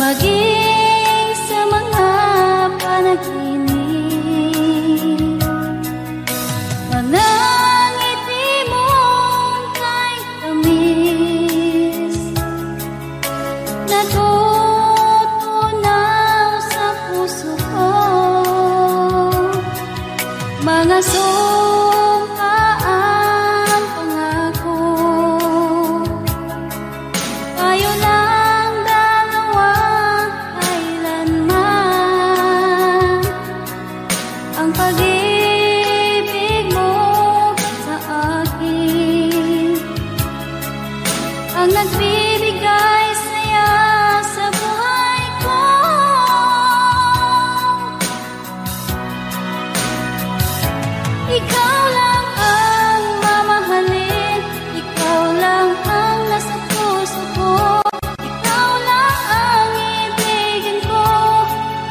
maging sa mga panaginip. Mga ngiti mong kay tamis, natutunaw sa puso ko. Mga sumpaang pangako, tayo lang dalawa kailanman. Ang pag-ibig mo sa akin ang nagbibigay saya sa buhay ko. Ikaw lang ang mamahalin, ikaw lang ang nasa puso ko, ikaw lang ang ibigin ko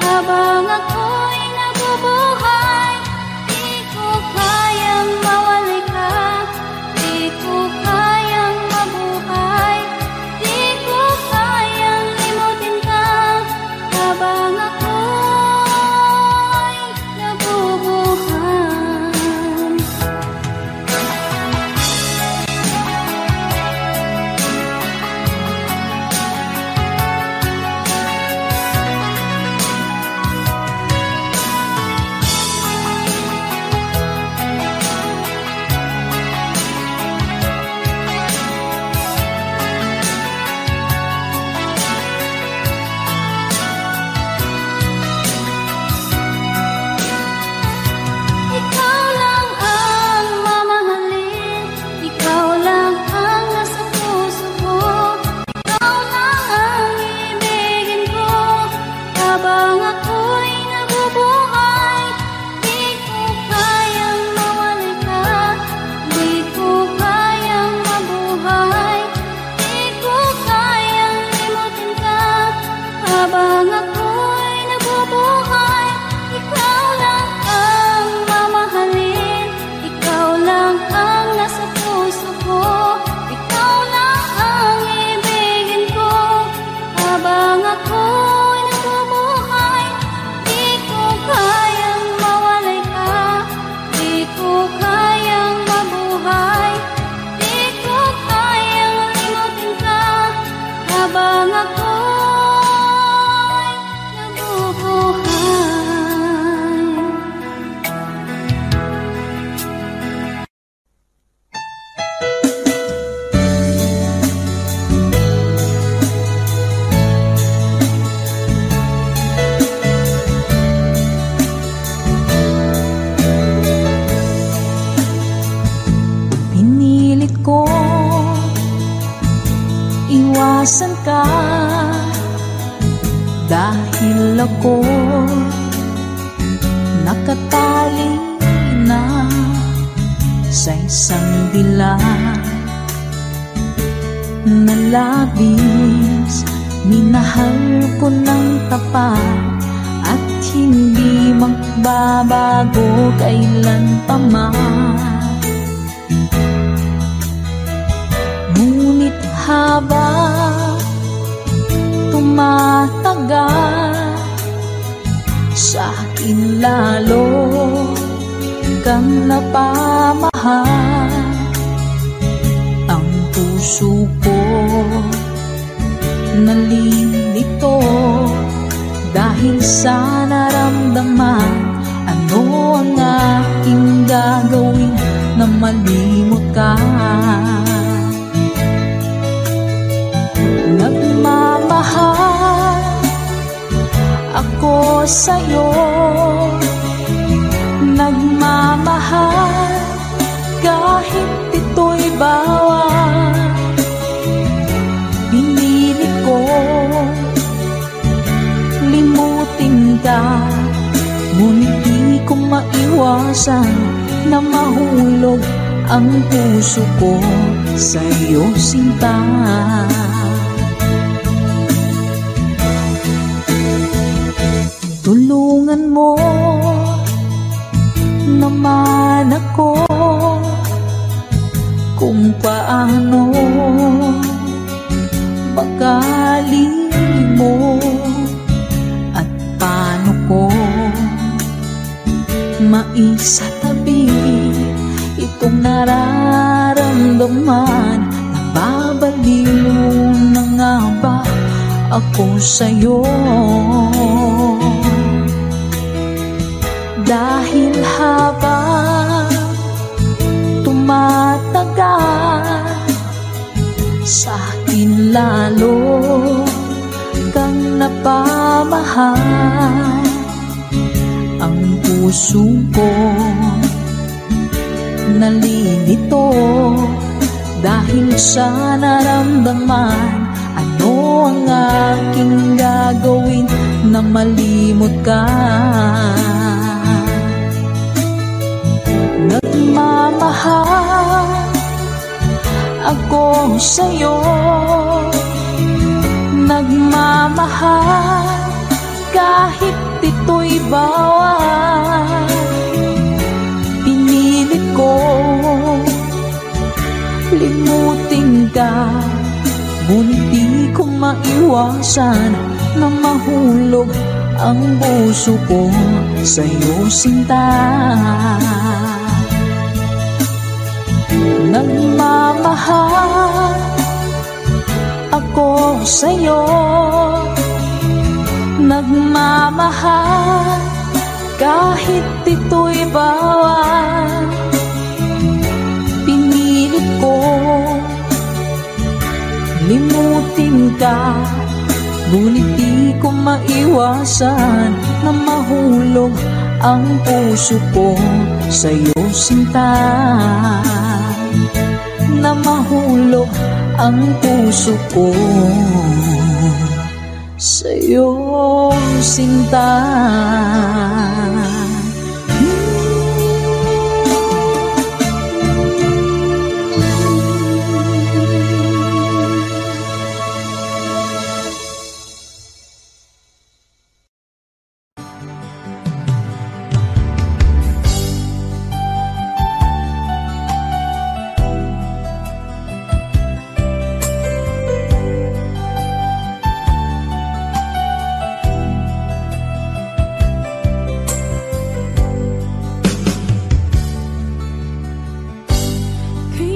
habang ako'y nabubuhay. Di ko kayang mawalay ka, di ko kayang mabuhay, di ko kayang limutin ka habang ako'y nabubuhay. Ikaw lang ang mamahalin, ikaw lang ang nasa puso ko, ikaw lang ang ibigin ko habang ako'y nabubuhay. Di ko kayang mawalay ka, di ko kayang mabuhay, di ko kayang limutin ka habang ako'y nabubuhay. Ikaw lang ang mamahalin, ikaw lang ang nasa puso ko, ikaw lang ang ibigin ko habang ako'y nabubuhay. Di ko kayang mawalay ka, di ko kayang mabuhay, di ko kayang limutin ka habang ako'y nabubuhay. Pinilit ko iwasan ka dahil ako nakatali na sa isang dilag na labis. Minahal ko ng tapat at hindi magbabago kailan pa man. Ngunit habang tumatagal, sa akin lalo kang napamahal. Ang puso ko nalilito dahil sa naramdaman. Ano ang aking gagawin na malimot ka? Nagmamahal ako sa'yo, nagmamahal kahit ito'y bawal. Pinilit ko limutin ka, ngunit di ko maiwasan na mahulog ang puso ko sa'yo, sinta. Tulungan mo naman ako kung paano makalimo isa tabi. Itong nararamdaman, nababaliw na nga ba ako sa'yo? Dahil habang tumatagal, sa akin lalo kang napamahal. Ang puso ko nalilito dahil sa naramdaman. Ano ang aking gagawin na malimot ka? Nagmamahal ako sa'yo, nagmamahal kahit ito'y bawal. Pinilit ko limutin ka, ngunit di ko maiwasan na mahulog ang puso ko sa'yo, sinta. Nagmamahal ako sa'yo, nagmamahal kahit ito'y bawal. Pinilit ko limutin ka, ngunit di ko maiwasan na mahulog ang puso ko sa'yo, sinta. Na mahulog ang puso ko sa'yo, sinta.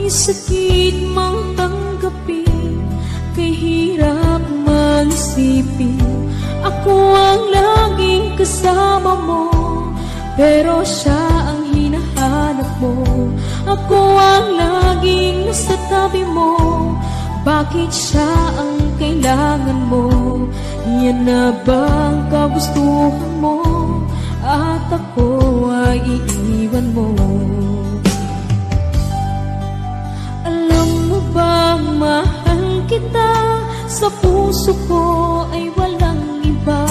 Sakit mang tanggapin, kay hirap manisipin. Ako ang laging kasama mo, pero siya ang hinahanap mo. Ako ang laging nasa tabi mo, bakit siya ang kailangan mo? Yan na bang kagustuhan mo, at ako ay iiwan mo? Bang mahal kita, sa puso ko ay walang iba.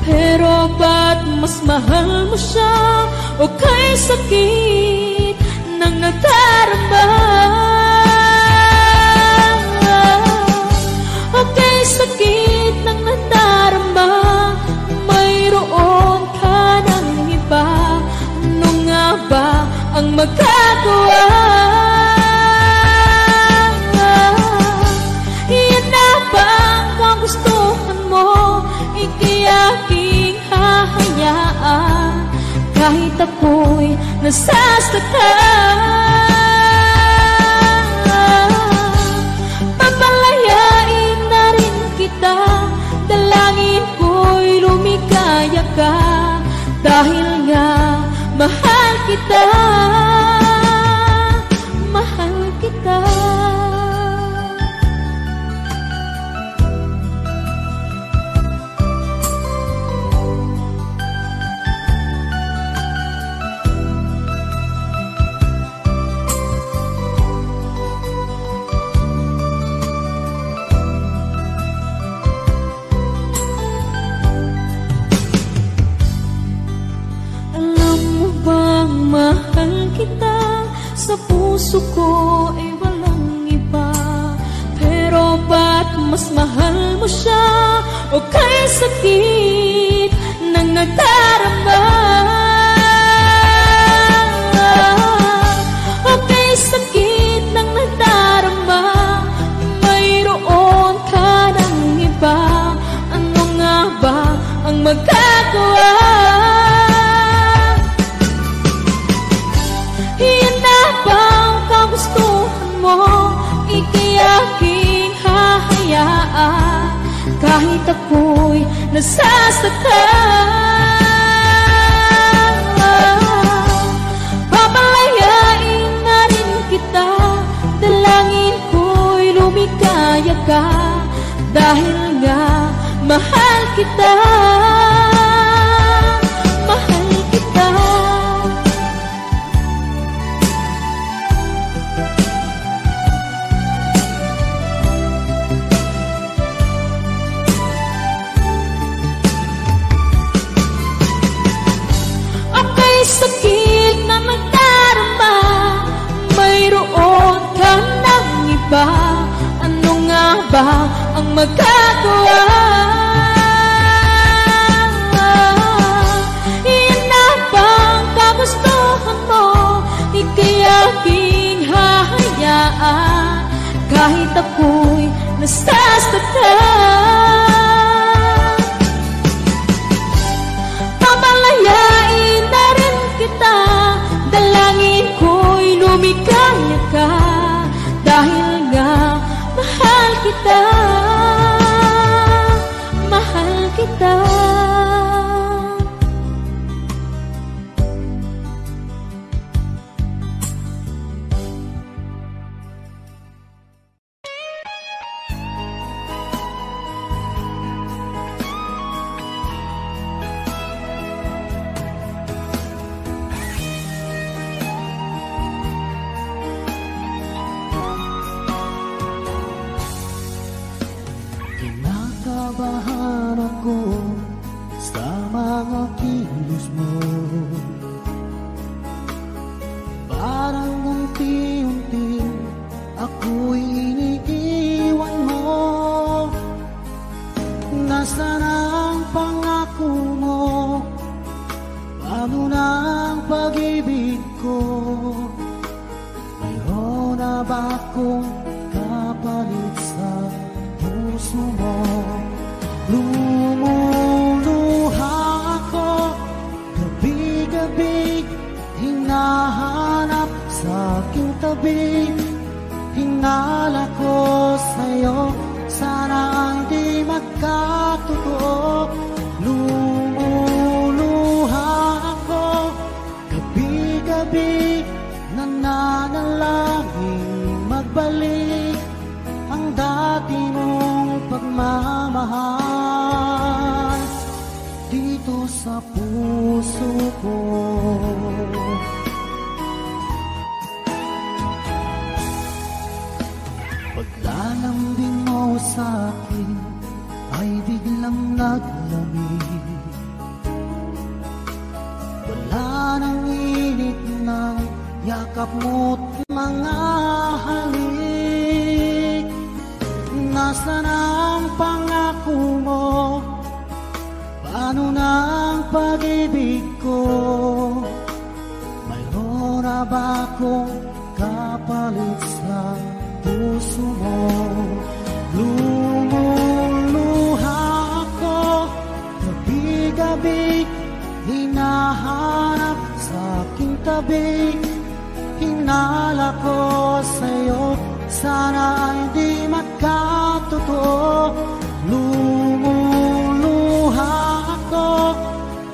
Pero ba't mas mahal mo siya, o kay sakit ng nadarama? O kay sakit ng nadarama, mayroon ka ng iba. Ano nga ba ang magagawa? Gustuhan mo, ikiyaking hahayaan, kahit ako'y nasasaktan. Papalayain na rin kita, dalangin ko'y lumikaya ka, dahil nga mahal kita, mahal kita. Sa puso ko ay walang iba, pero ba't mas mahal mo siya, o kay sakit ng nadarama? O kay sakit ng nadarama, mayroon ka ng iba. Ano nga ba ang magagawa? kahit ako'y nasasaktan. Papalayain na rin kita, dalangin ko'y lumikaya ka, dahil nga mahal kita, mahal kita. Aka'y sakit na nagdarama, mayroon ka ng iba, ano nga ba ang magagawa? Iyan na bang kagustuhan mo? Di kaya aking hahayaan, kahit ako'y nasasaktan. Pamalayain na rin kita, dalangin ko'y lumikaya ka, dahil nga mahal kita, mahal kita. Kinakabahan ako sa mga kilos mo, parang unti-unti ako'y iniiwan mo. Nasaan ang pangako mo? Paano na ang pag-ibig ko? Mayroon na ba akong kapalit sa puso mo? Lumuluha ako, gabi-gabi, hinahanap sa aking tabi. Hinala ko sa'yo, sana hindi magkatotoo. Lumuluha ako, gabi-gabi, nananalangin magbalik ang dati mong pagmamahal dito sa puso ko. Paglalambing mo sa'kin ay biglang naglamig, wala nang init ng yakap mo't mga halik. Nasaan ang pangako mo? Paano na ang pag-ibig ko? Mayroon na ba akong kapalit sa puso mo? Lumuluha ako, gabi-gabi, hinahanap sa aking tabi. Hinala ko sa'yo, sana hindi magkatotoo. Lumuluha ako,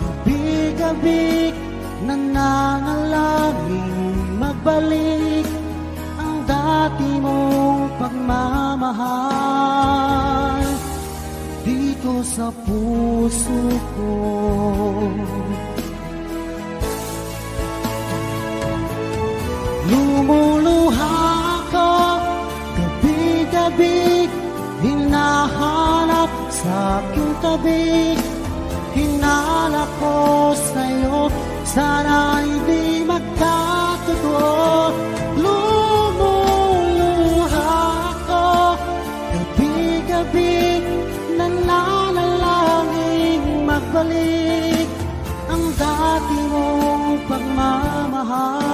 gabi-gabi, nananalangin magbalik ang dati mong pagmamahal dito sa puso ko. Lumuluha ako, gabi-gabi, hinahanap sa aking tabi. Hinala ko sa'yo, sana hindi magkatotoo. Lumuluha ako, gabi-gabi, nananalangin magbalik ang dati mong pagmamahal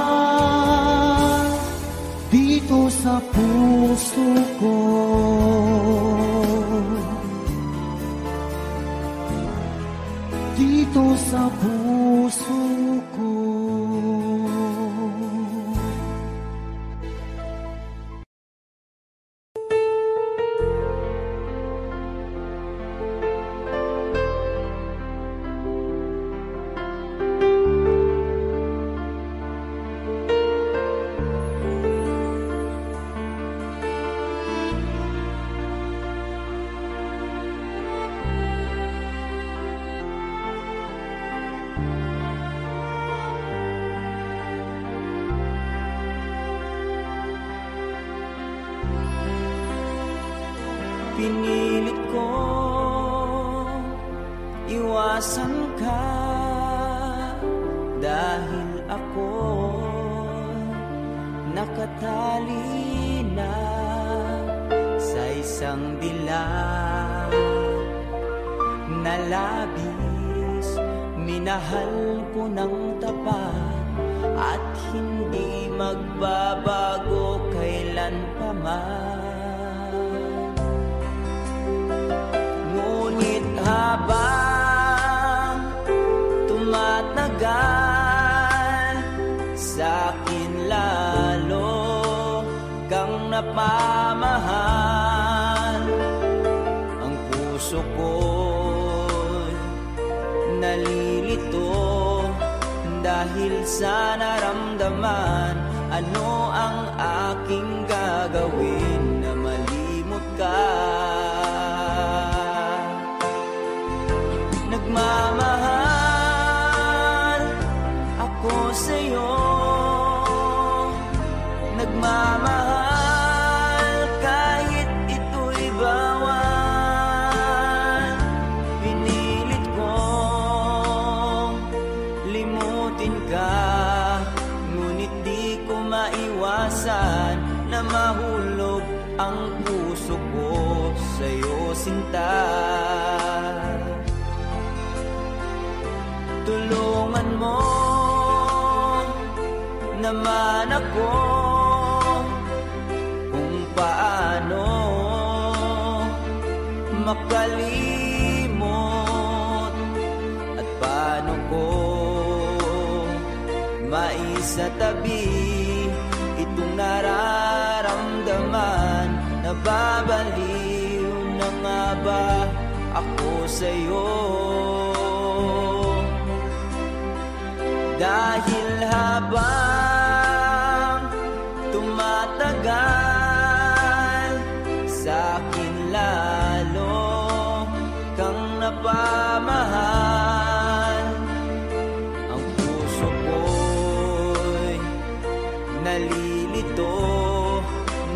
dito sa puso ko. Dito sa puso ko. Pinilit ko iwasan ka, dahil ako nakatali na sa isang dilag na labis. Minahal ko ng tapat at hindi magbabago kailan pa man. Ngunit habang tumatagal, sa'kin lalo kang napamahal. Ang puso ko'y nalilito dahil sa naramdaman. Ano ang aking gagawin na malimot ka? Nagmamahal ako sa'yo, nagmamahal kahit ito'y bawal. Pinilit kong limutin ka, ngunit di ko maiwasan na mahulog ang puso ko sa'yo, sinta. Tulungan mo naman ako kung paano makalimot at paano ko maisatabi itong nararamdaman. Nababaliw na nga ba ako sa'yo? Dahil habang tumatagal, sa'kin lalo kang napamahal. Ang puso ko'y nalilito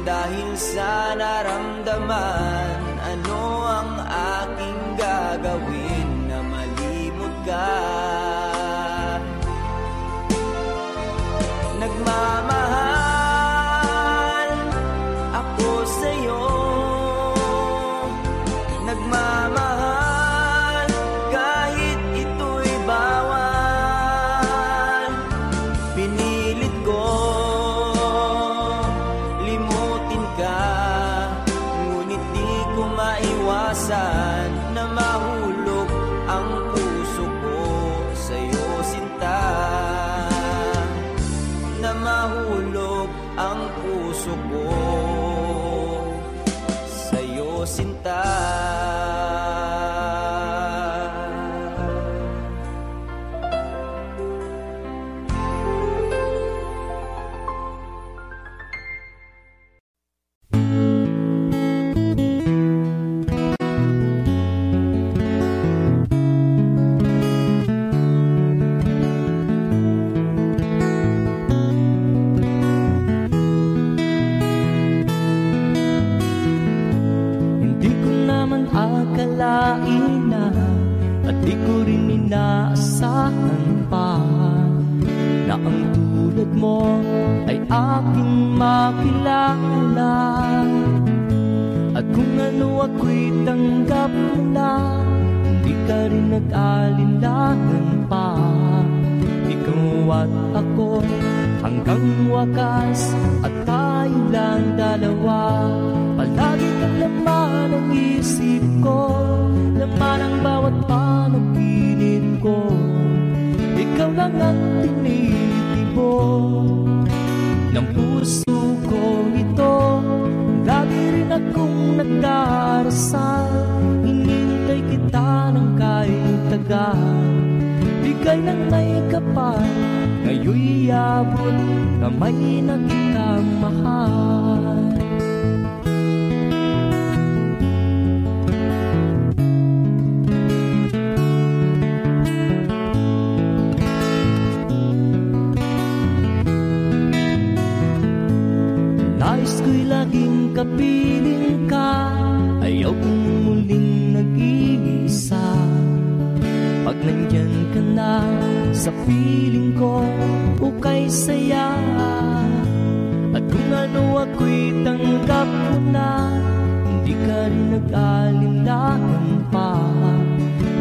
dahil sa naramdaman. Ano ang aking gagawin na malimot ka? Nagmamahal ako sa'yo, nagmamahal kahit ito'y bawal. Pinilit ko limutin ka, ngunit di ko maiwasan na mahulog ang puso ko sa'yo, sinta. Na mahulog ang puso ko sa'yo, sinta. Akalain na at di ko rin inaasahan pa na ang tulad mo ay aking makilala. At kung ano ako'y tanggap mo na, hindi ka rin nag-alinlangan pa. Ikaw at ako hanggang wakas, at tayo lang dalawa. Palagi kang laman ang isip ko, laman ang bawat panaginip ko. Ikaw lang ang tinitibo ng puso ko ito. Lagi rin akong nagdarasal, hinintay kita ng kahit tagal. Bigay ng may kapal, ngayon'y abot kamay na kitang mahal. Nais ko'y laging kapiling ka, ayaw ko Pag nandyan ka na sa piling ko, ukay saya. At kung ano ako'y tanggap mo na, hindi ka rin nag-alinlangan pa.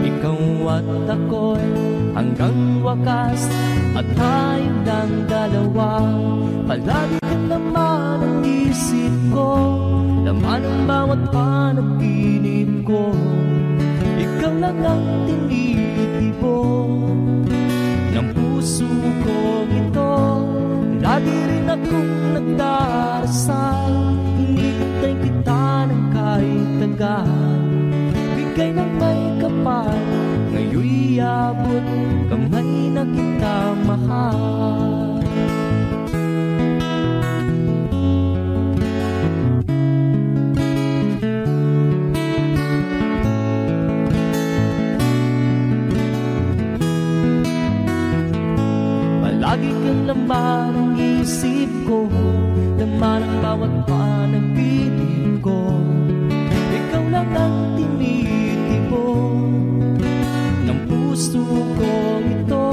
Ikaw at ako'y hanggang wakas, at tayo lang dalawa. Palagi ka naman ang isip ko, laman ang bawat panaginip ko. Ikaw lang ang tinitipon ng puso ko ito. Lagi rin akong nagdarasal, hinihintay kita ng kahit tagal. Bigay ng may kapal, ngayon'y abot kamay na kita mahal. Lagi kang laman ang isip ko, laman ang bawat panaginip ko. Ikaw lang ang tinitipon ng puso ko ito.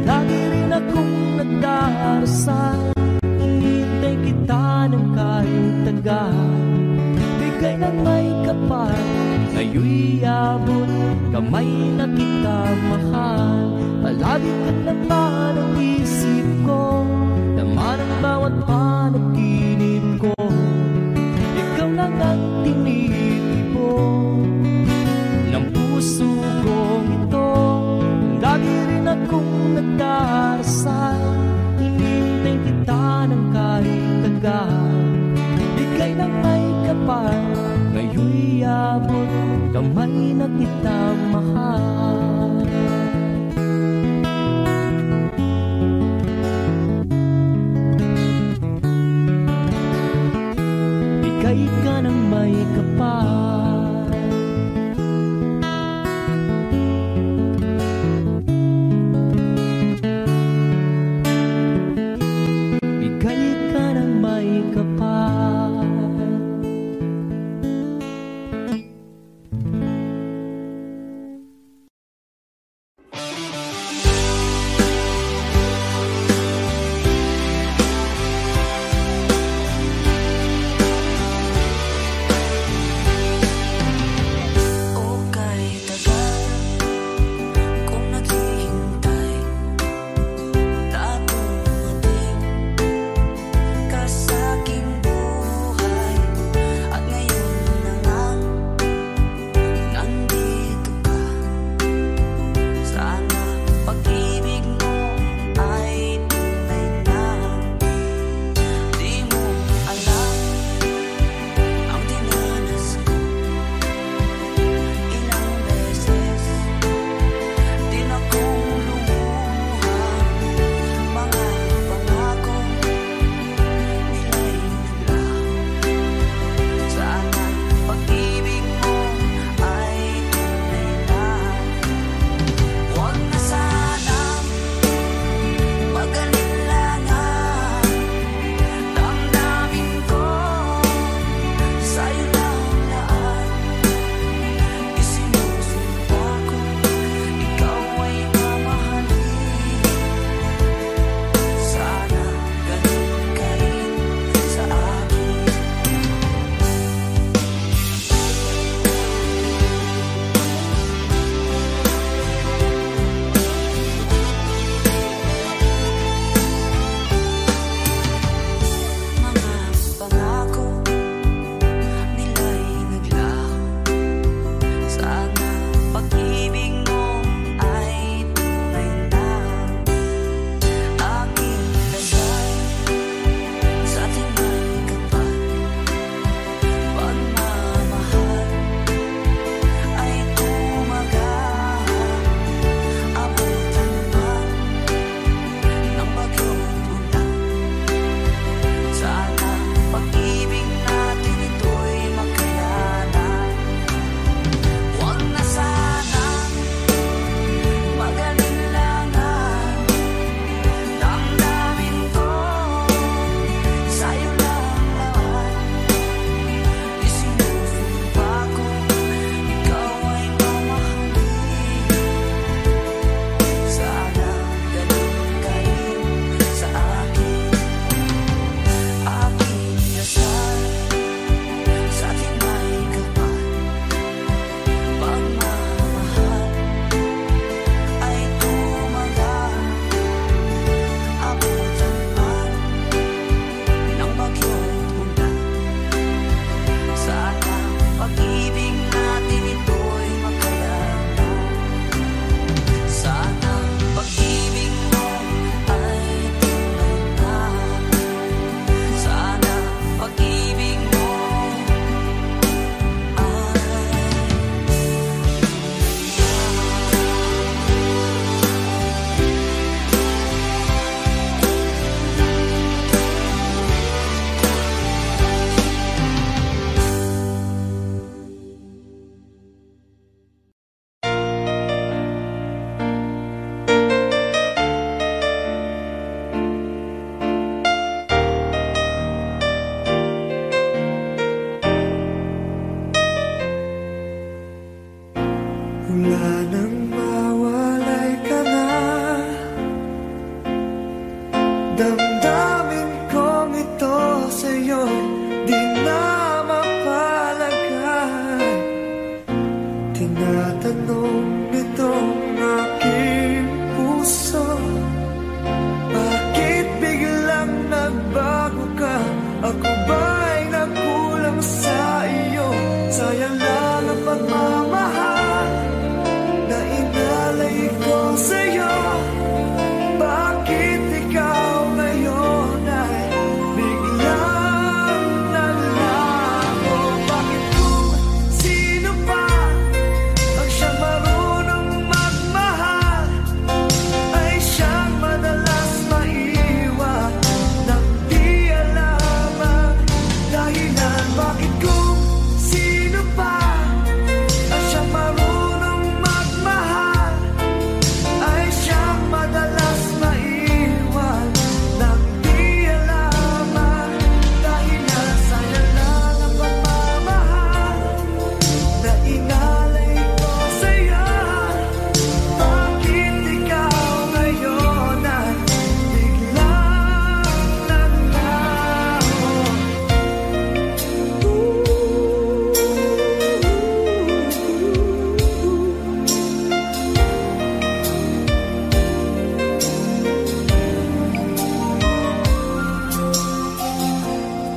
Lagi rin akong nagdarasal, hinihintay kita ng kahit tagal. Bigay ng may kapal, ngayon'y abot kamay na kita mahal. Palagi ka naman ang isip ko, laman ang bawat panaginip ko. Ikaw lang ang tinitipon ng puso ko ito. Lagi rin akong nagdarasal, hinihintay kita ng kahit tagal. Bigay ng may kapal, ngayon'y abot kamay na kita mahal. Bigay ka ng may kapal, bigay ka ng may kapal. Mula nang mawalay ka na, damdamin kong ito sa'yo di na mapalagay. Tinatanong nitong aking puso, bakit biglang nagbago ka? Ako ba'y nagkulang sa iyo? Sayang lang ang pagmamahal na inalay ko sa'yo. Bakit ikaw ngayon ay biglang nalago? Bakit kung sino pa ang siyang marunong magmahal ay siyang madalas maiwan nang di alam ang dahilan? Bakit kung sino pa ang siyang marunong magmahal ay siyang madalas maiwan nang di alam ang dahilan? Sayang lang ang pagmamahal na inalay ko sa'yo. Bakit ikaw ngayon ay biglang naglaho?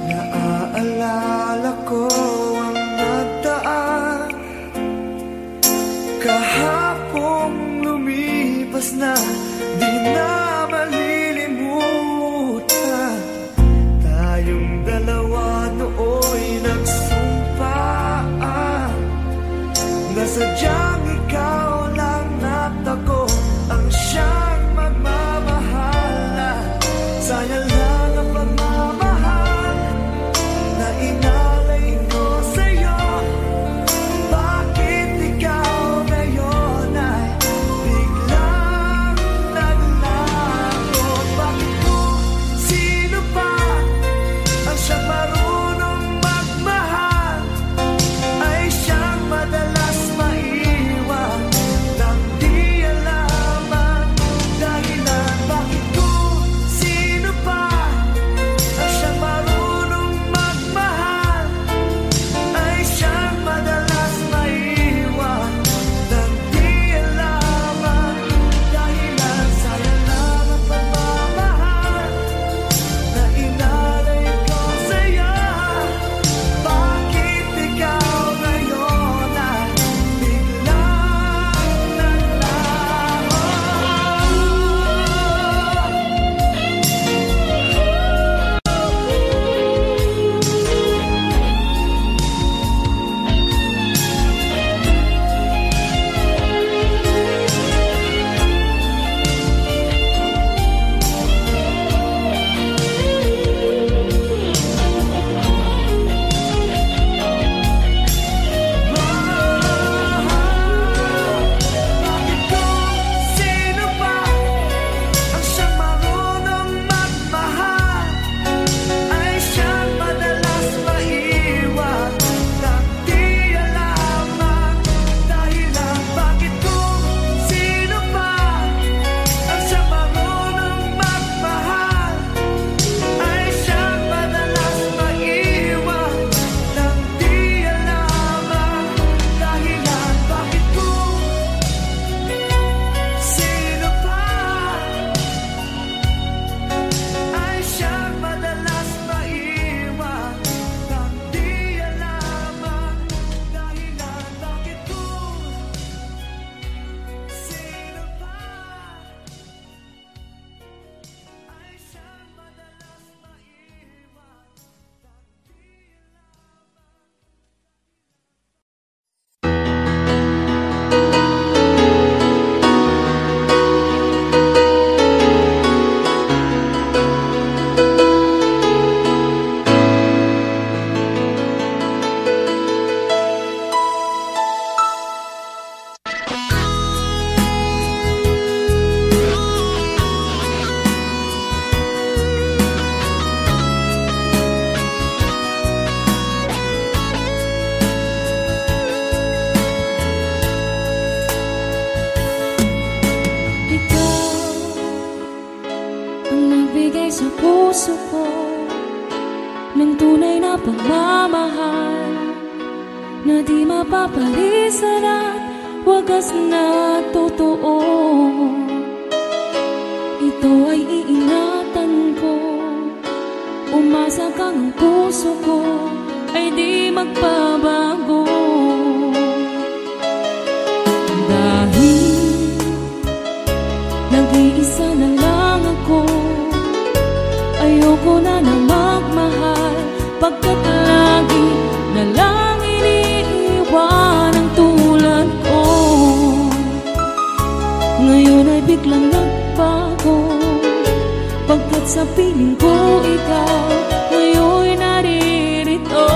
Naaalala ko ang nagdaan, kahapong lumipas na, di na malilimutan. Tayong dalawa nooy nagsumpaan na sadyang ikaw lang at ako ang siyang magmamahalan. Sayang lang ang pagmamahal na inalay ko sa'yo. Bakit ikaw ngayon ay biglang naglago? Bakit kung sino pa ang siyang marunong magmahal ay siyang madalas maiwan puso ko ng tunay na pagmamahal na di mapapalisan at wagas na totoo. Ito ay iingatan ko, umasa kang ang puso ko ay di magbabago. Dahil nag-iisa na lang ako, ayoko na magmahal, pagkat lagi na lang iniiwan ang tulad ko. Ngayon ay biglang nagbago, pagkat sa piling ko ikaw ngayon naririto.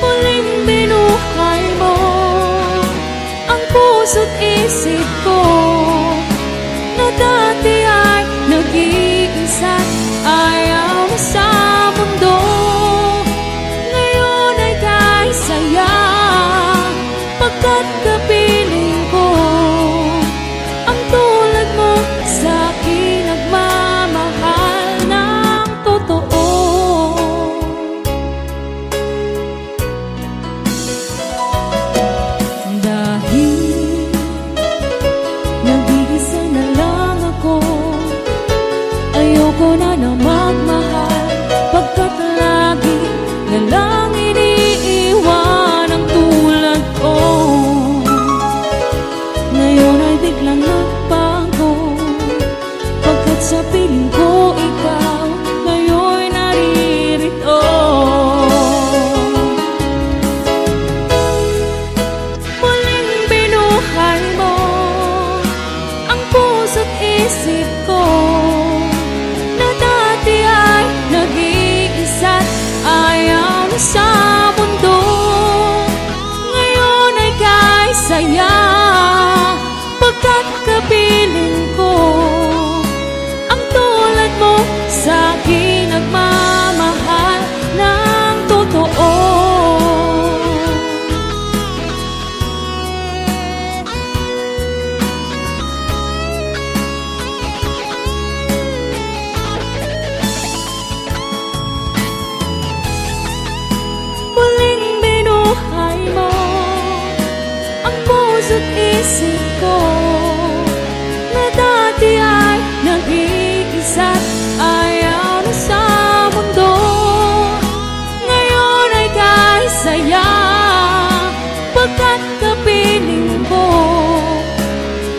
Muling binuhay mo ang puso't isip ko na dati ay nag-iisa't ayaw na sa mundo. Ngayon ay kahit saya, pagkat kapiling ko ang tulad mo sa akin nagmamahal ng totoo. Dahil nag-iisa na lang ako, ayoko na magmahal, pagkat lagi na lang iniiwan ang tulad ko. Ngayon ay biglang nagbago, pagkat sa piling ko ikaw ngayon naririto. Muling binuhay mo ang puso't isip ko na dati ay nag-iisa't ayaw na sa mundo. Ngayon ay kahit saya, pagkat kapiling ko ang tulad mo sa akin nagmamahal ng totoo. Muling binuhay mo ang puso't isip ko na dati ay nag-iisa't ayaw na sa mundo. Ngayon ay kahit saya, pagkat kapiling ko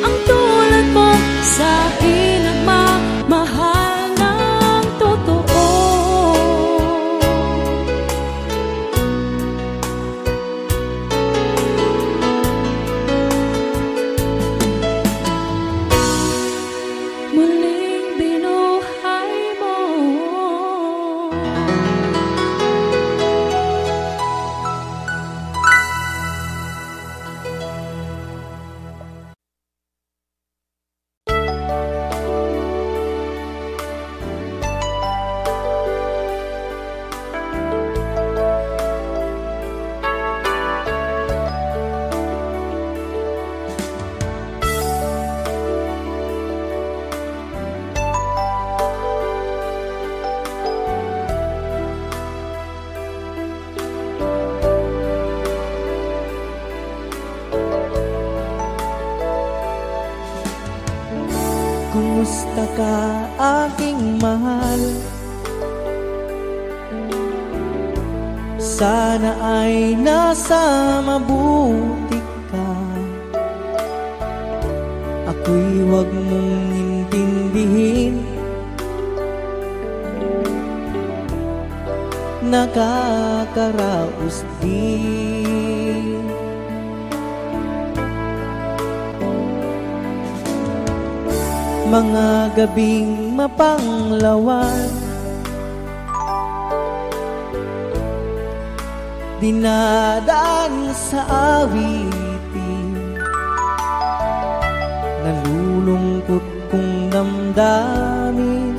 ang tulad mo sa akin nagmamahal ng totoo. Muling binuhay mo Kumusta ka aking mahal? Sana ay nasa mabuti ka. Ako'y huwag mong intindihin, nakakaraos din. Mga gabing mapanglawan, dinadaan sa awitin, nalulungkot kong damdamin,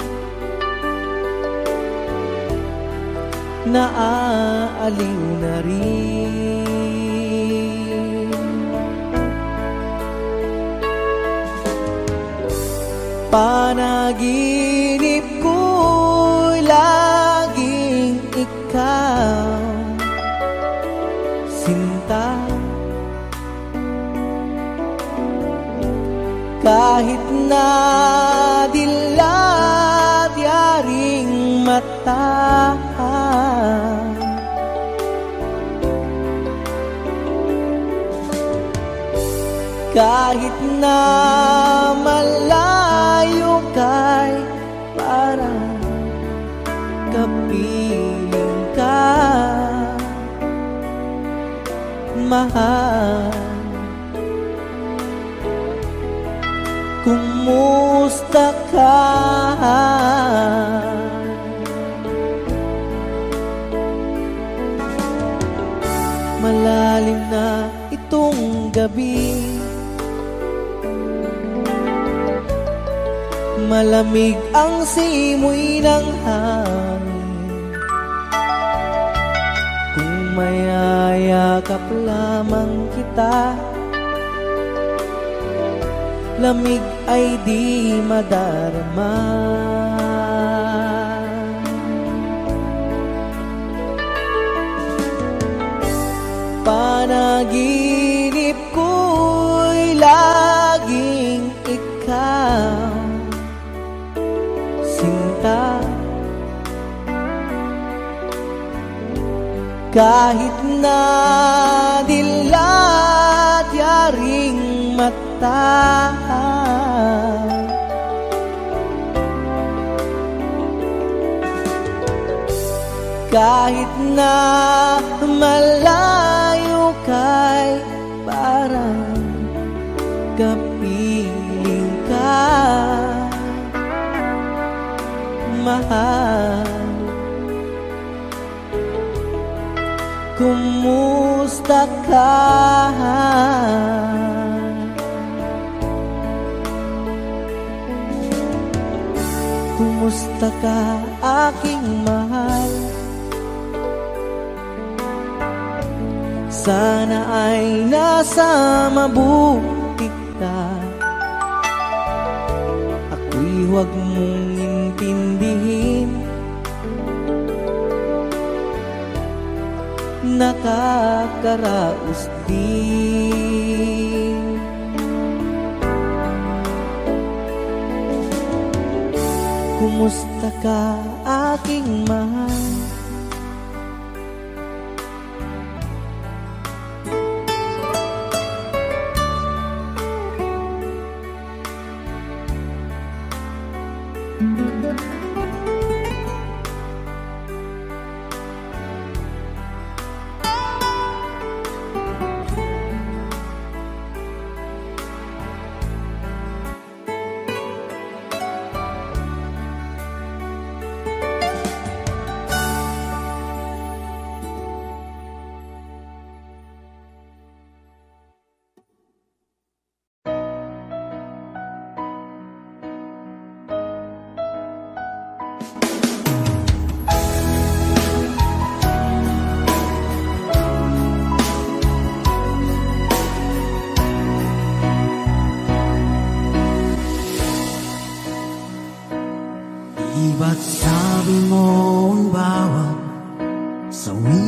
naaaliw na rin. Panaginip ko'y laging ikaw, sinta. Kahit na dilat yaring mata, kahit na malayo kay parang kapiling ka, mahal. Kumusta ka? Malalim na itong gabi, malamig ang simoy ng hangin. Kung mayayakap lamang kita, lamig ay di madarama. Panaginip ko'y laging ikaw, sinta. Kahit na dilat yaring mata, kahit na malayo kay parang kapiling ka, mahal. Kumusta ka? Kumusta ka, aking mahal? Sana ay nasa mabuti ka. Ako'y huwag mong intindihin, nakakaraos din. Kumusta ka, aking mahal? Ba't sabi mo ang bawat sawi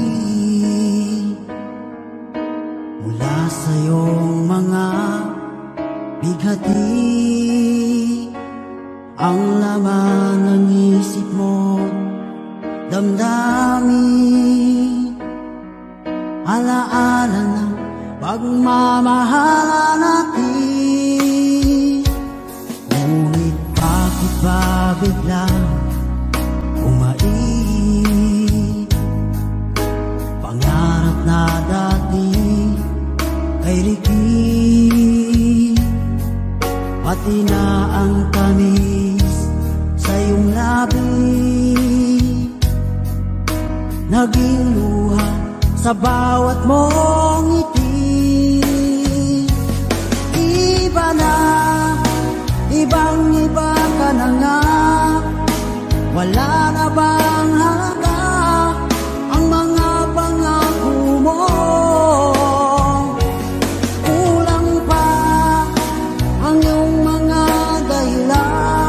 mula sa iyong mga bighati, ang laman ng isip mo, damdamin, alaala ng pagmamahalan natin. Ngunit bakit ba biglang pangarap na dati ay likid, pati na ang tamis sa iyong labi, naging luha sa bawat mong ngiti. Iba na, ibang-iba ka na nga, wala na bang halaga ang mga pangako mo? Kulang pa ang iyong mga dahilan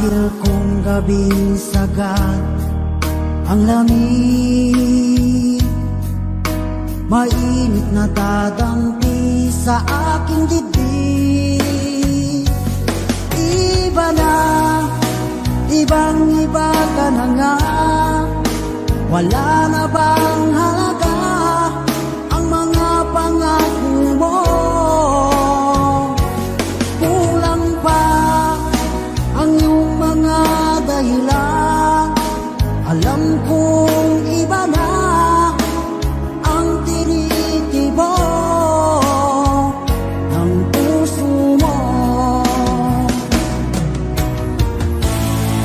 Dahil kung gabing sagad ang lamig, mainit na dadampi sa aking dibdib. Iba na, ibang-iba ka na nga, wala na bang halaga ang mga pangako mo? Kulang pa ang iyong mga dahilan. Alam kong iba na ang tinitibo ng puso mo.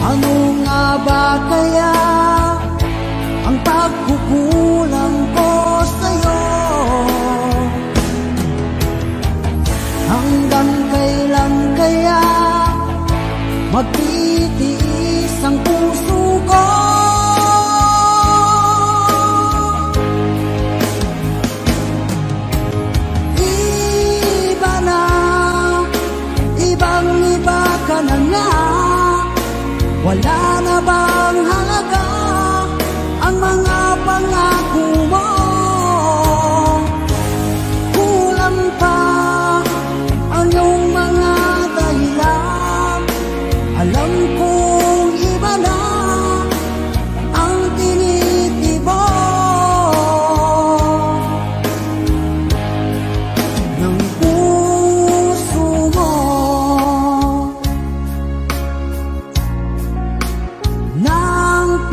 Ano nga ba kaya ang pagkukulang ko sa'yo? Hanggang kailan kaya magtitiis ang puso ko? Iba na, ibang-iba ka na nga, wala na bang halaga ang mga pangako mo? Kulang pa ang iyong mga dahilan. Alam kong iba na ang tinitibo ng puso mo. Nang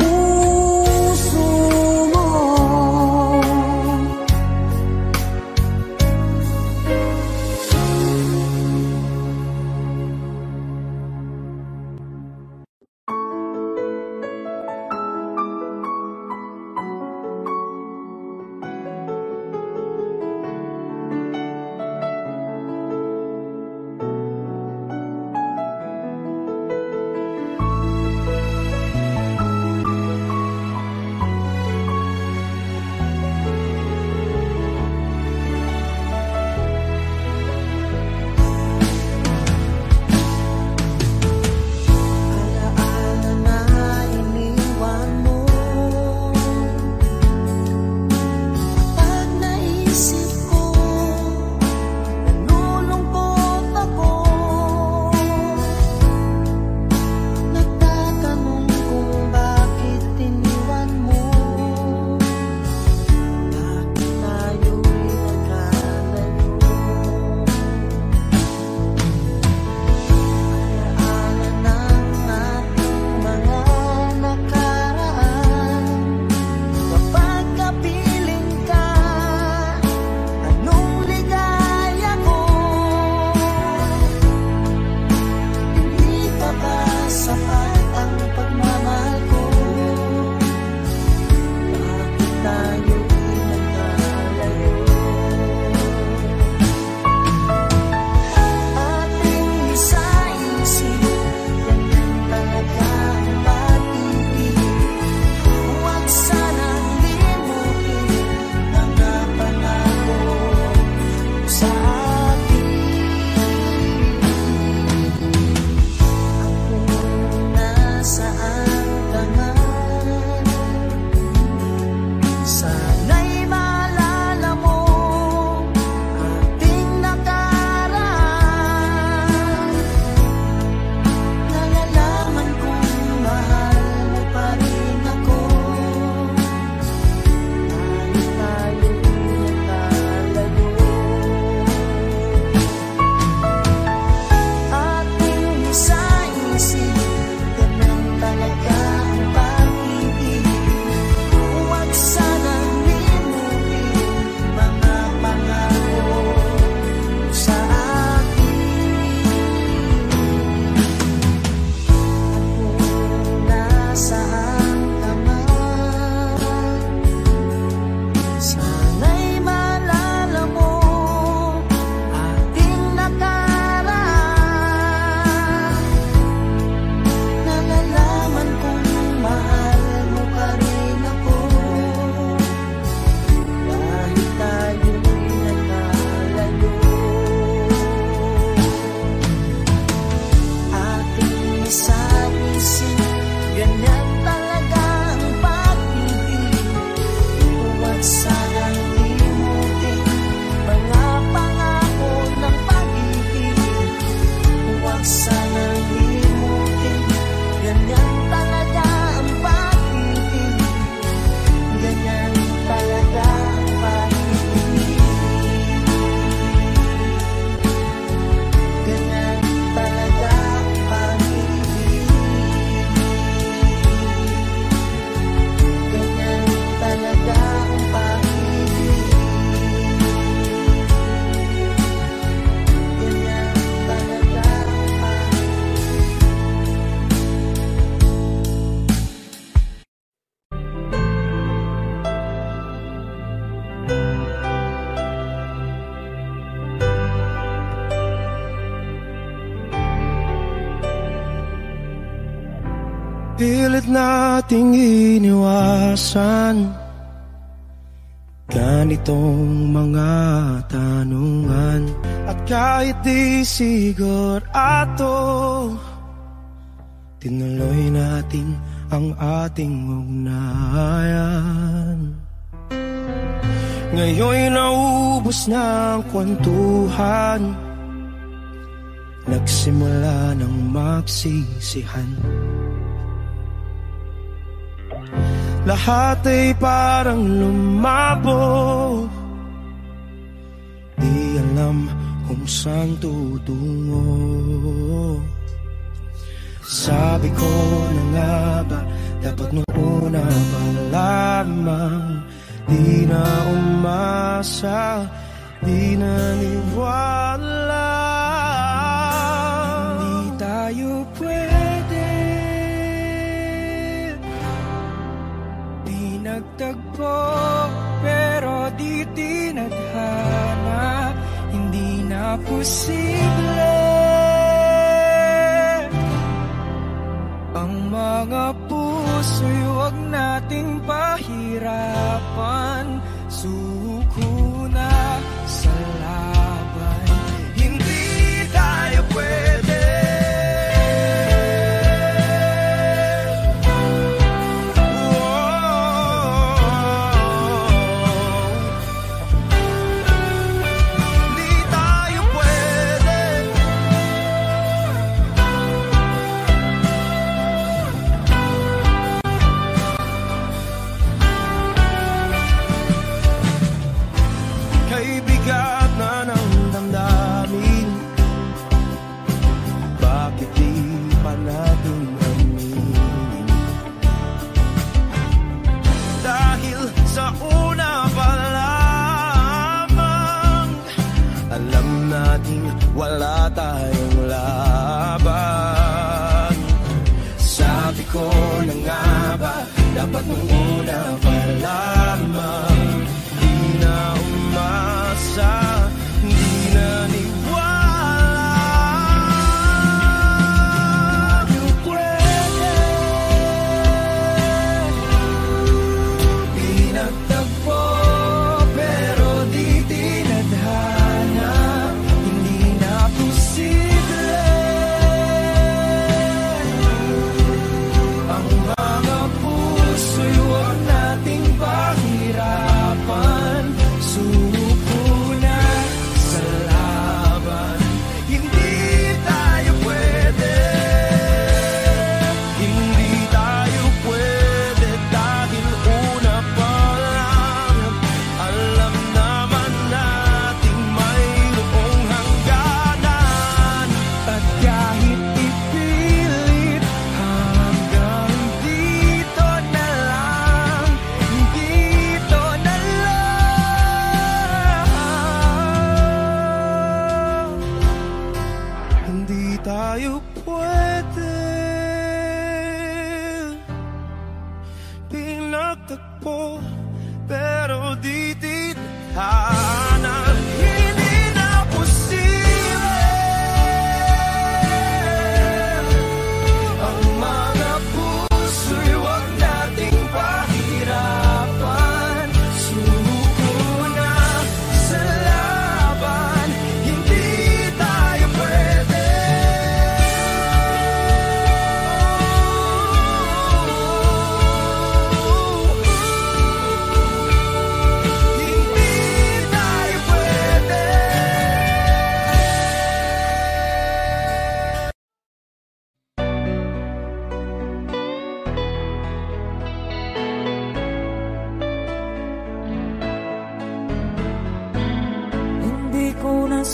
sanang limutin. Ganyan talaga ang pag-ibig, ganyan talaga ang pag-ibig, ganyan talaga ang pag-ibig, ganyan talaga ang pag-ibig, ganyan talaga ang Pilit nating iniwasan ganitong mga tanungan. At kahit di sigurado, tinuloy natin ang ating ugnayan. Ngayon'y naubos na ang kwentuhan, nagsimula ng magsisihan. Lahat ay parang lumabo, di alam kung saan tutungo. Sabi ko na nga ba, dapat nung una pa lamang, di na umasa, di naniwala. Di tayo pwede, di nagtagpo, pero di tinadhana, hindi na posible ang mga puso'y huwag nating pahirapan. Suko na sa laban, hindi tayo pwede. Wala tayong laban. Sabi ko na nga ba, dapat nung una pa lamang, di na umasa, di na niwala. Yung pwede, di nagtagpo, pero di tinadhana, ang mga puso'y huwag nating pahirapan. Suko na sa laban, hindi tayo pwede, hindi tayo pwede, dahil una pa lang alam naman nating mayroong hangganan. At kahit ipilit hanggang dito na lang, dito na lang, hindi tayo pwede. Pinagtagpo, pero di tinadhana, hindi na posible ang mga puso'y huwag nating pahirapan. Suko na sa laban, hindi tayo pwede. Hindi tayo pwede.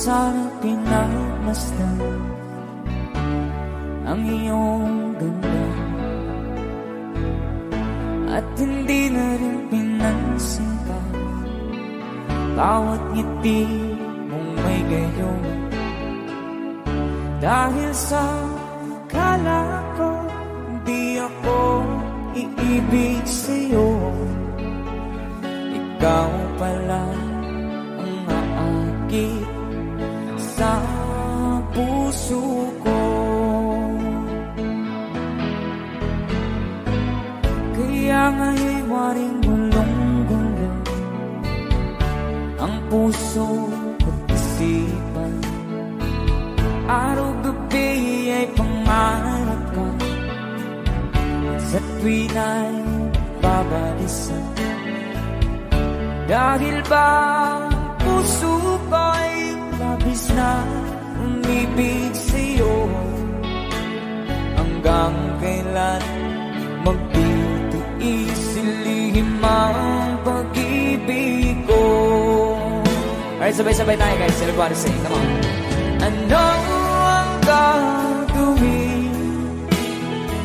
sana pinagmasdan ang iyong ganda, at hindi na rin pinansin pa bawat ngiti mong may gayon. Dahil sa akala ko di ako iibig sa'yo, ikaw pala ang aakit sa puso ko. Kaya nga'y waring gulong-gulong ang puso at isipan. Araw-gabi ay pangarap ka, sa tuwin ay babalisan. Dahil ba puso ko'y labis na umibig sa'yo, hanggang kailan magtitiis ilihim ang pag-ibig ko. Alright, sabay-sabay tayo guys. Everybody sing, come on. Ano ang gagawin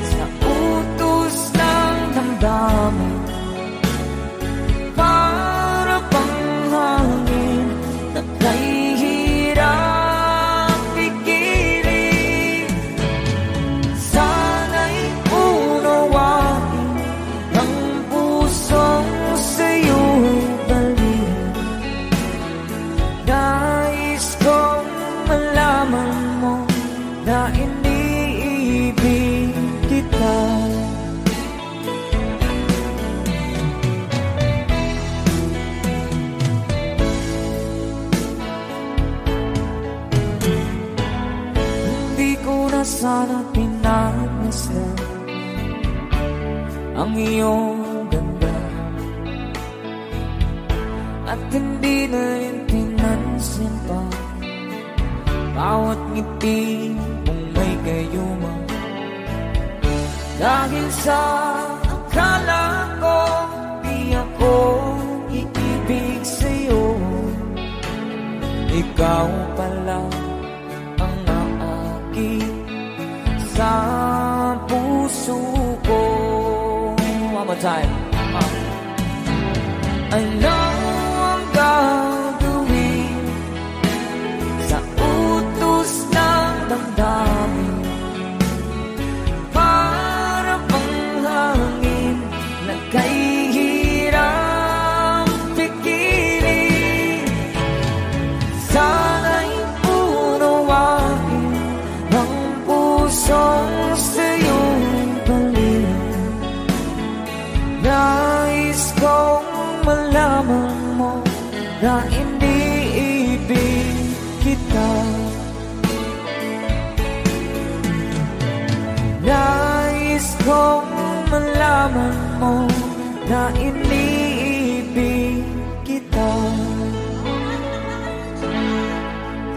sa utos ng damdamin? Para bang hangin na kahihirap pigilan? Sana'y unawain ang pusong sa'yo'y balik. Nais kong malaman mo na iniibig kita. Hindi ko na sana pinagmasdan ang iyong ganda, at hindi na rin pinansin pa bawat ngiti mong may gayuma. Dahil sa akala ko di ako iibig sa'yo, ikaw pala ang naakit sa puso ko. One more time. Ano ang gagawin sa utos ng damdamin? Para bang hangin na kahihirap pigilan? Sana'y unawain ang pusong sa'yo'y balik. Nais kong malaman mo na iniibig kita. Nais kong malaman mo na iniibig kita.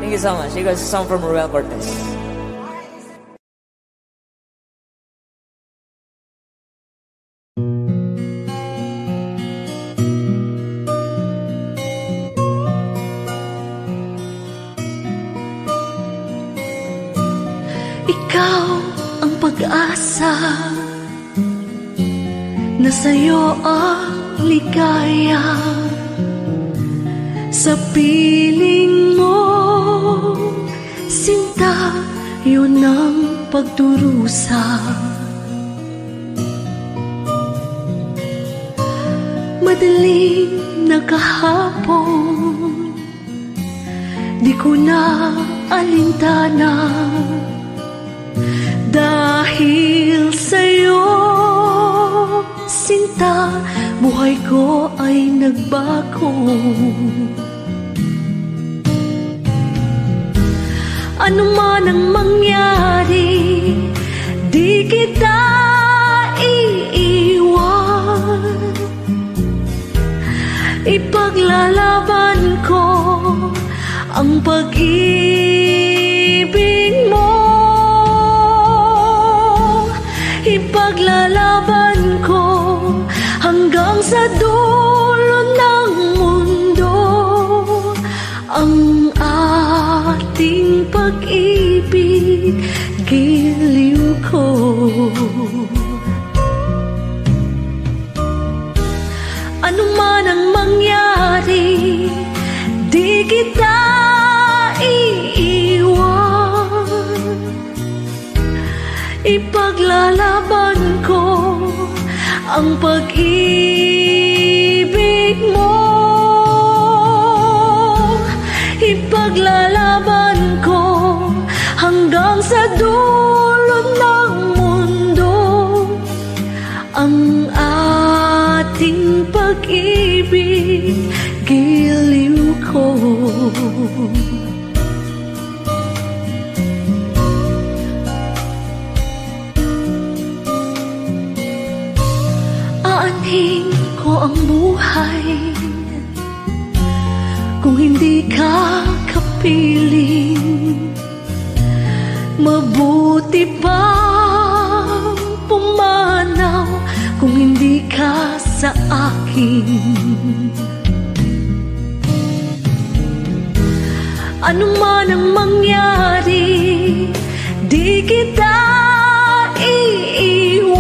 Thank you so much. You guys, a song from Ruel Cortez. Ikaw ang pag-asa, na sa'yo ang ligaya. Sa piling mo, sinta, yun ang pagdurusa. Madaling na kahapon, di ko na alintana. Dahil sa'yo, sinta, buhay ko ay nagbago. Ano man ang mangyari, di kita iiwan. Ipaglalaban ko ang pag-ibig mo. Ipaglalaban ko hanggang sa dulo ng mundo ang pag-ibig, giliw ko. Ano man ang mangyari, di kita iiwan. Ipaglalaban ko ang pag-ibig mo. Ipaglalaban ko hanggang sa dulo ng mundo ang ating pag-ibig, giliw ko. Aanhin ko ang buhay kung hindi ka kapiling. Mabuti pang pumanaw kung hindi ka sa akin. Ano man ang mangyari, di kita iiwan.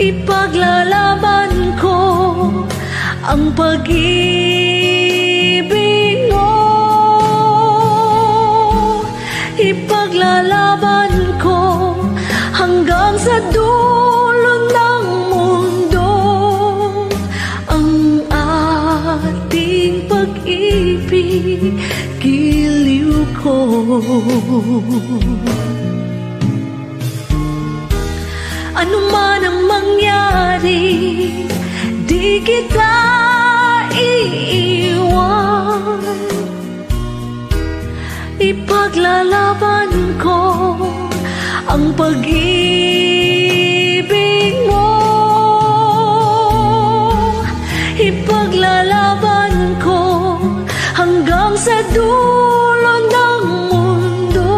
Ipaglalaban ko ang pag-ibig mo. Ipaglalaban ko hanggang sa dulo ng mundo ang ating pag-ibig, giliw ko. Ano man ang mangyari, di kita iiwan. Ipaglalaban ko ang pag-ibig mo. Ipaglalaban ko hanggang sa dulo ng mundo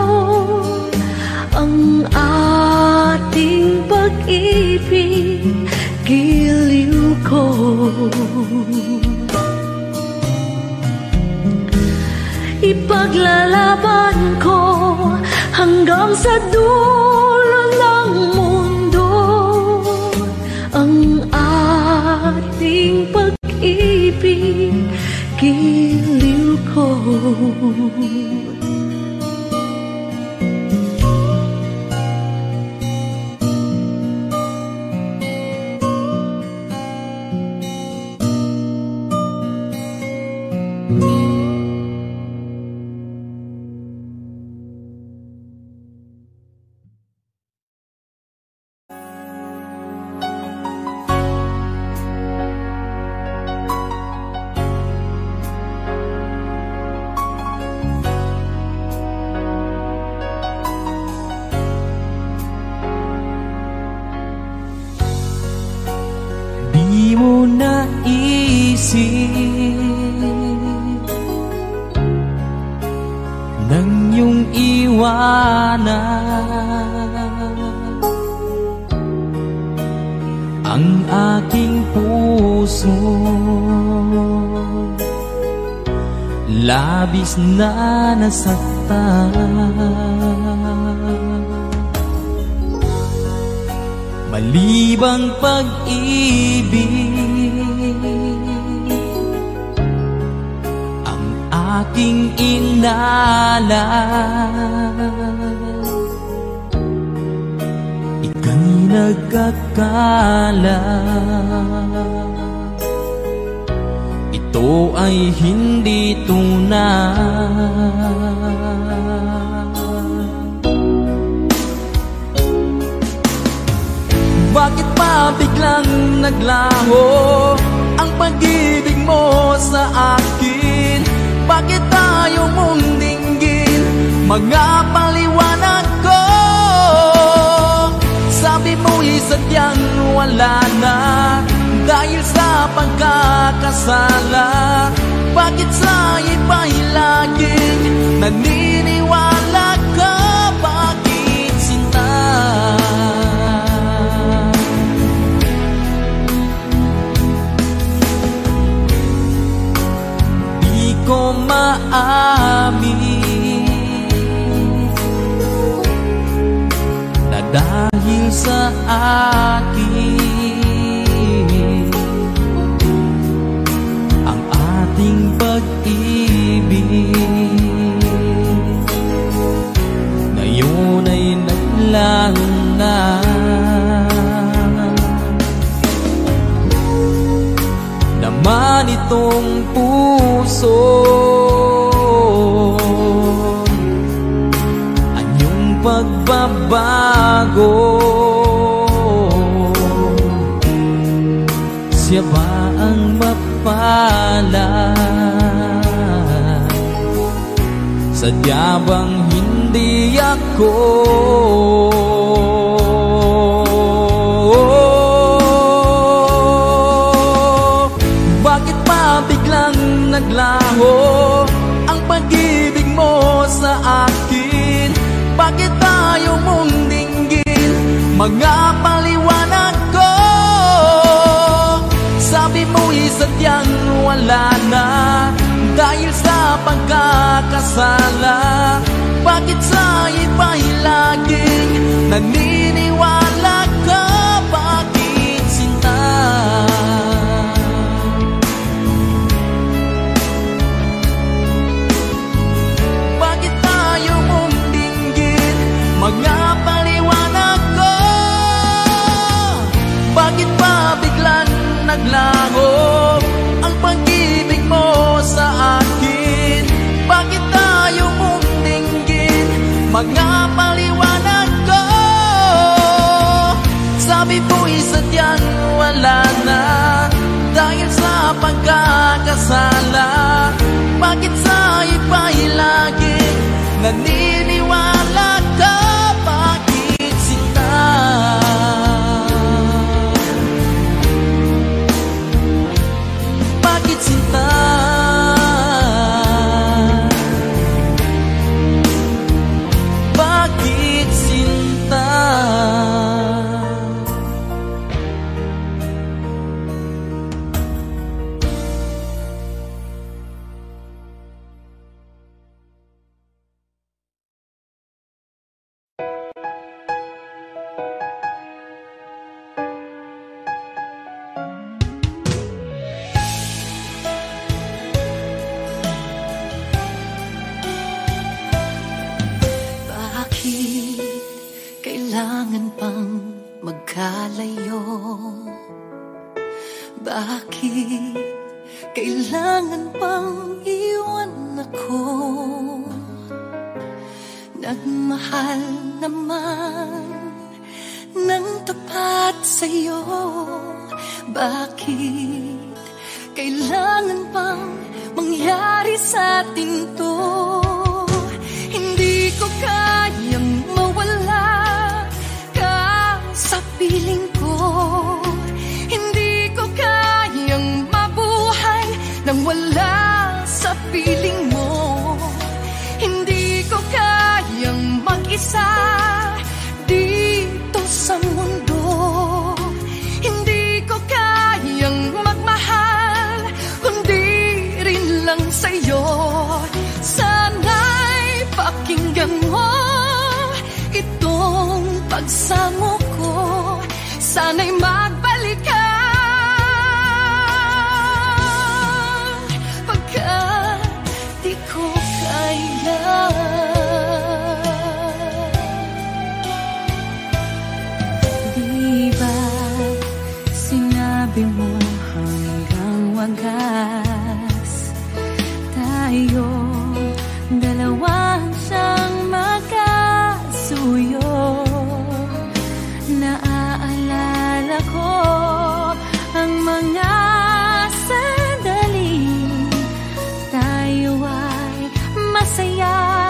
ang ating pag-ibig, giliw ko. Ipaglalaban ko hanggang sa dulo ng mundo ang ating pag-ibig, giliw ko. Di mo naisip nang iyong iwanan ang aking puso, labis na nasaktan. Malibang pag-ibig ang aking inalan. Ika'y nagkakala, ito ay hindi tunay. Bakit pa biglang naglaho ang pag-ibig mo sa akin? Bakit ayaw mong dinggin mga paliwanag ko? Sabi mo'y sadyang wala na dahil sa pagkakasala. Bakit sa iba'y laging naniniwala ka? Bakit sinta? Di ko dahil sa akin ang ating pag-ibig. Ngayon ay naglaho na, naman itong puso anyong pagbabago. Siya ba ang mapalad? Sadya bang hindi ako? Bakit pa biglang naglaho ang pag-ibig mo sa akin? Bakit ayaw mong dinggin mga paliwanag ko? Sabi mo'y sadyang wala na dahil sa pagkakasala. Bakit sa iba'y laging naniniwala ka? Bakit sinta? Bakit ayaw mong dinggin mga paliwanag ko? Bakit pa biglang naglaho ang pag-ibig mo sa akin? Bakit ayaw mong dinggin mga paliwanag ko? Sabi mo'y sadyang wala na dahil sa pagkakasala. Bakit sa iba'y laging naniniwala ka? Bakit sinta? Bakit sinta? Bakit sinta? Kailangan pang magkalayo? Bakit kailangan pang iwan ako? Nagmahal naman ng tapat sa'yo. Bakit kailangan pang mangyari sa atin to? Hindi ko kayang mawala sa piling ko. Hindi ko kayang mabuhay nang wala sa piling mo. Hindi ko kayang mag-isa dito sa mundo. Hindi ko kayang magmahal kundi rin lang sa'yo. Sana'y pakinggan mo itong pagsamo ko. Sana'y magbalik ka pagkat di ko kaya. Di ba sinabi mo hanggang wagas tayo dalawang siyang magkasuyo? Naaalala ko ang mga sandali tayo ay masaya,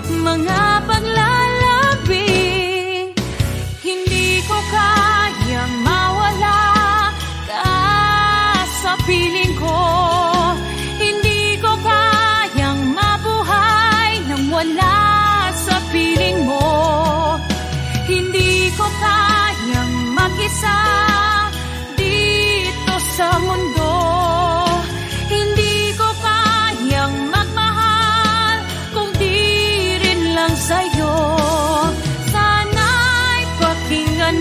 mga paglalabi. Hindi ko kayang mawala ka sa piling ko. Hindi ko kayang mabuhay nang wala sa piling mo. Hindi ko kayang mag-isa dito sa mundo. Hindi ko kayang magmahal kung di rin lang sa'yo. Sana'y pakinggan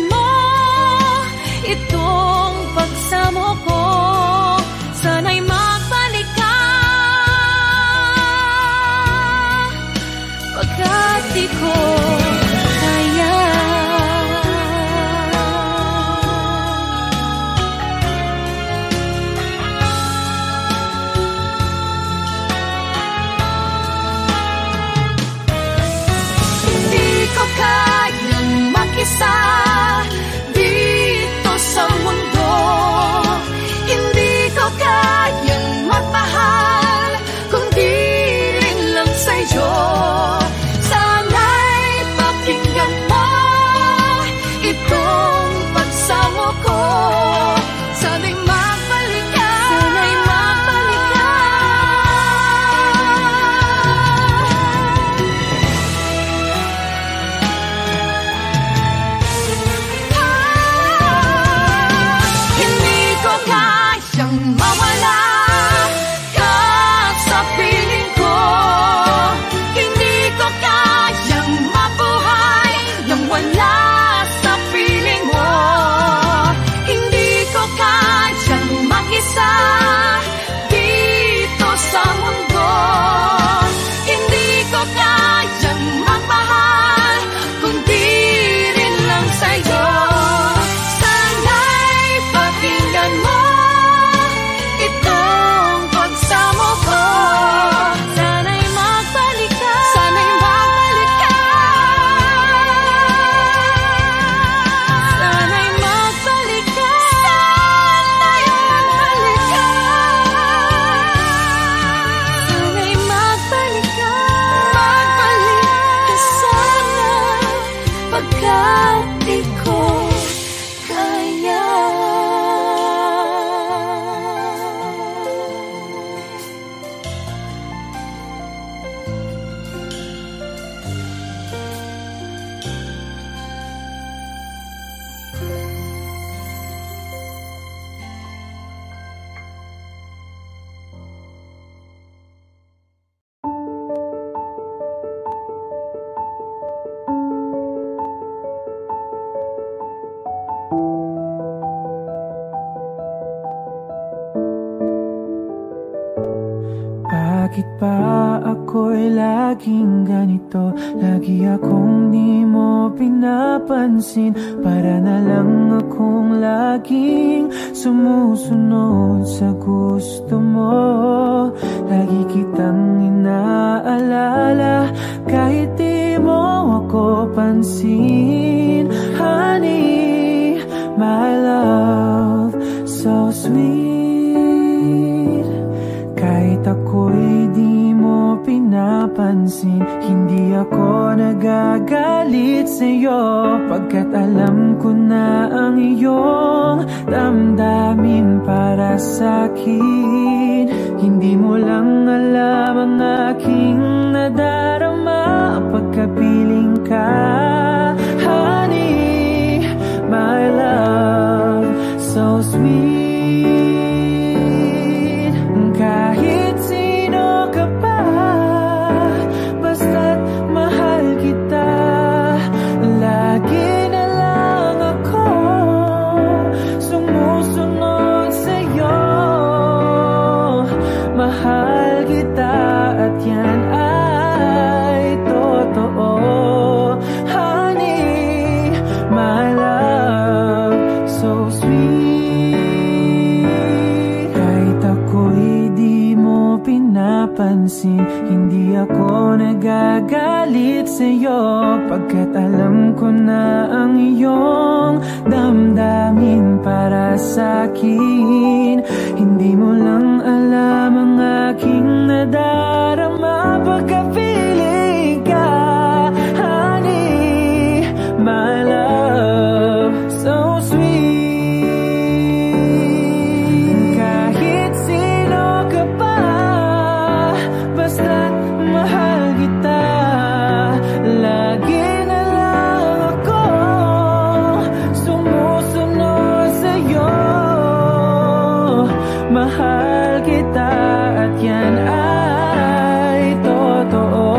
di ko kaya. Hindi ko kayang mag-isa dito sa mundo. Hindi ko kayang magmahal kung di rin lang sa'yo. Sana'y pakinggan mo itong pagsamo ko. Sana'y magbalik ka. Sana'y magbalik ka. Hindi ko kayang mawala ka sa piling ko. Hindi ko kayang mabuhay nang wala sa piling mo. Hindi ko kayang mag-isa dito sa mundo. Hindi ko kayang magmahal kung di rin lang sa'yo. Sana'y pakinggan mo itong pagsamo ko. Sana'y magbalik ka. Sana'y magbalik ka. Sana'y magbalik ka. Sana'y magbalik ka. Sana'y magbalik ka. Magbalik ka sana, pagkat di ko kaya. Bakit ba ako'y laging ganito? Lagi akong di mo pinapansin. Para na lang akong laging sumusunod sa gusto mo. Lagi kitang inaalala kahit di mo ako pansin. Honey, my love, so sweet. Kahit ako'y di mo pinapansin, hindi ako nagagalit sa'yo. Pagkat alam ko na ang iyong damdamin para sa'kin. Hindi mo lang alam ang aking nadarama pagkapiling ka. Honey, my love, so sweet. Kahit sino ka pa, basta't mahal kita. Lagi na lang ako sumusunod sa'yo. Mahal kita at yan ay totoo. Honey, my love, so sweet. Kahit ako'y di mo pinapansin, hindi ako nagagalit sa'yo. Pagkat alam ko na ang iyong damdamin para sa'kin. Hindi mo lang alam ang aking nadarama pagkapiling ka. Honey, my love, so sweet. Kahit sino ka pa, basta't mahal kita. Lagi na lang ako sumusunod sa'yo. Mahal kita at yan ay totoo.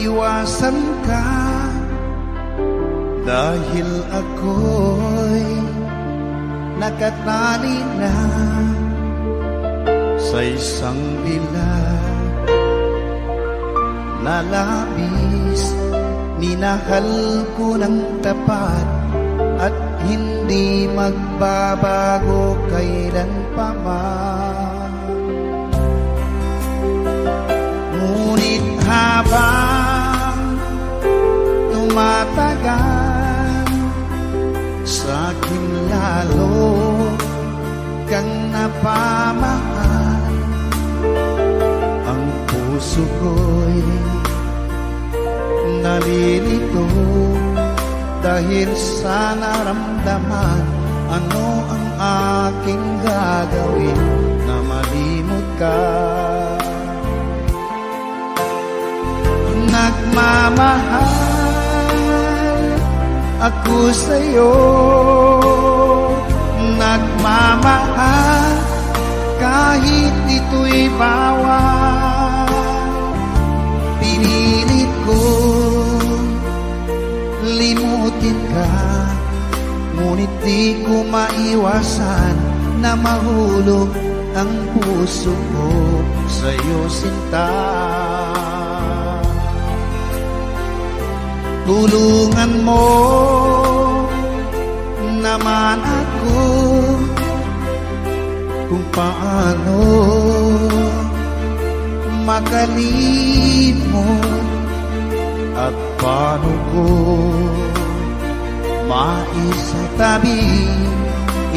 maiwasan ka, dahil ako'y nakatali na sa isang bilag na labis. Minahal ko ng tapat at hindi magbabago kailan pa man. Ngunit habang tumatagal, sa'kin lalo kang napamahal. Ang puso ko'y nalilito dahil sa naramdaman. Ano ang aking gagawin na malimot ka? Nagmamahal ako sa'yo, nagmamahal kahit ito'y bawal. Pinilit ko limutin ka, ngunit di ko maiwasan na mahulog ang puso ko sa'yo, sinta. Tulungan mo naman ako kung paano makalimot at paano ko maisatabi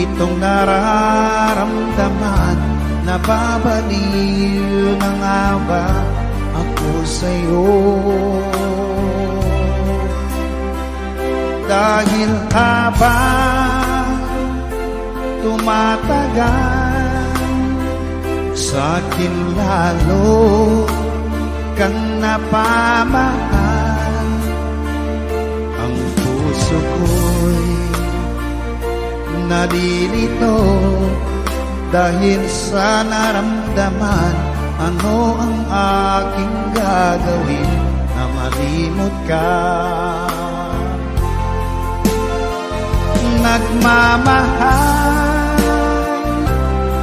itong nararamdaman. Nababaliw na nga ba ako sa'yo? Dahil habang tumatagal, sa'kin lalo kang napamahal. Ang puso ko'y nalilito dahil sa naramdaman. Ano ang aking gagawin na malimot ka? Nagmamahal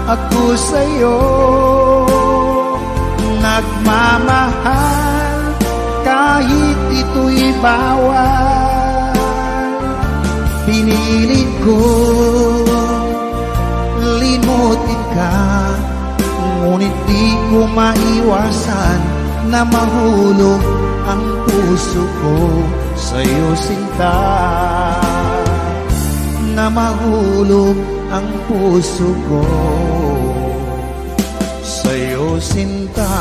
ako sa'yo, nagmamahal kahit ito'y bawal. Pinilit ko limutin ka, ngunit di ko maiwasan na mahulog ang puso ko sa'yo, sinta. Na mahulog ang puso ko sa'yo, sinta.